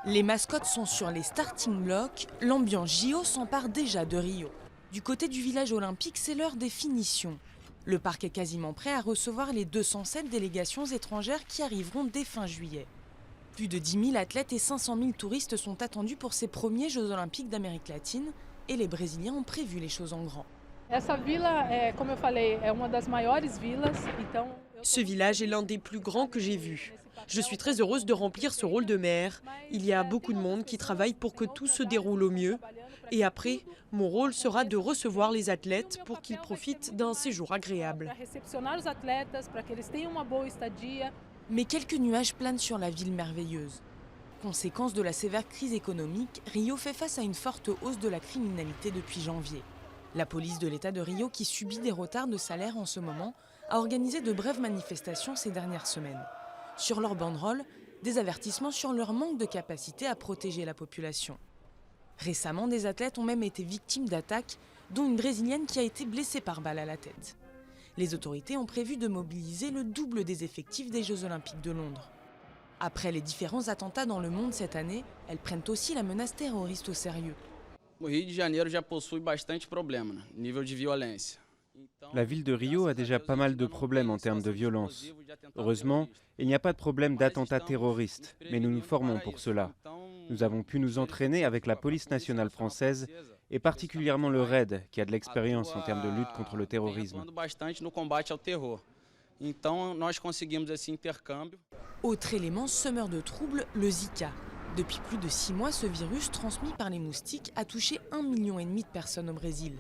Les mascottes sont sur les starting blocks, l'ambiance JO s'empare déjà de Rio. Du côté du village olympique, c'est l'heure des finitions. Le parc est quasiment prêt à recevoir les 207 délégations étrangères qui arriveront dès fin juillet. Plus de 10 000 athlètes et 500 000 touristes sont attendus pour ces premiers Jeux olympiques d'Amérique latine et les Brésiliens ont prévu les choses en grand. Ce village est l'un des plus grands que j'ai vus. Je suis très heureuse de remplir ce rôle de maire. Il y a beaucoup de monde qui travaille pour que tout se déroule au mieux. Et après, mon rôle sera de recevoir les athlètes pour qu'ils profitent d'un séjour agréable. Mais quelques nuages planent sur la ville merveilleuse. Conséquence de la sévère crise économique, Rio fait face à une forte hausse de la criminalité depuis janvier. La police de l'État de Rio, qui subit des retards de salaire en ce moment, a organisé de brèves manifestations ces dernières semaines. Sur leur banderole, des avertissements sur leur manque de capacité à protéger la population. Récemment, des athlètes ont même été victimes d'attaques, dont une Brésilienne qui a été blessée par balle à la tête. Les autorités ont prévu de mobiliser le double des effectifs des Jeux Olympiques de Londres. Après les différents attentats dans le monde cette année, elles prennent aussi la menace terroriste au sérieux. La ville de Rio a déjà pas mal de problèmes en termes de violence. Heureusement, il n'y a pas de problème d'attentats terroristes, mais nous nous formons pour cela. Nous avons pu nous entraîner avec la police nationale française et particulièrement le RAID, qui a de l'expérience en termes de lutte contre le terrorisme. Autre élément semeur de troubles, le Zika. Depuis plus de 6 mois, ce virus transmis par les moustiques a touché 1,5 million de personnes au Brésil.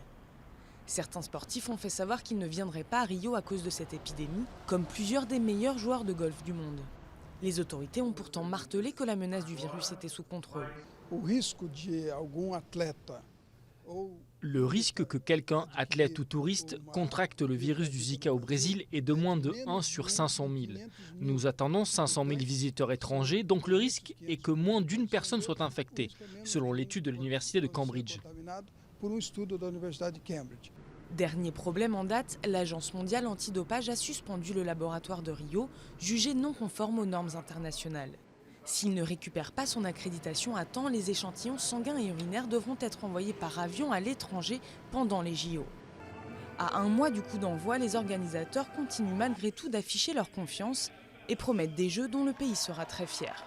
Certains sportifs ont fait savoir qu'ils ne viendraient pas à Rio à cause de cette épidémie, comme plusieurs des meilleurs joueurs de golf du monde. Les autorités ont pourtant martelé que la menace du virus était sous contrôle. Le risque que quelqu'un, athlète ou touriste, contracte le virus du Zika au Brésil est de moins de 1 sur 500 000. Nous attendons 500 000 visiteurs étrangers, donc le risque est que moins d'une personne soit infectée, selon l'étude de l'université de Cambridge. Dernier problème en date, l'Agence mondiale antidopage a suspendu le laboratoire de Rio, jugé non conforme aux normes internationales. S'il ne récupère pas son accréditation à temps, les échantillons sanguins et urinaires devront être envoyés par avion à l'étranger pendant les JO. À un mois du coup d'envoi, les organisateurs continuent malgré tout d'afficher leur confiance et promettent des Jeux dont le pays sera très fier.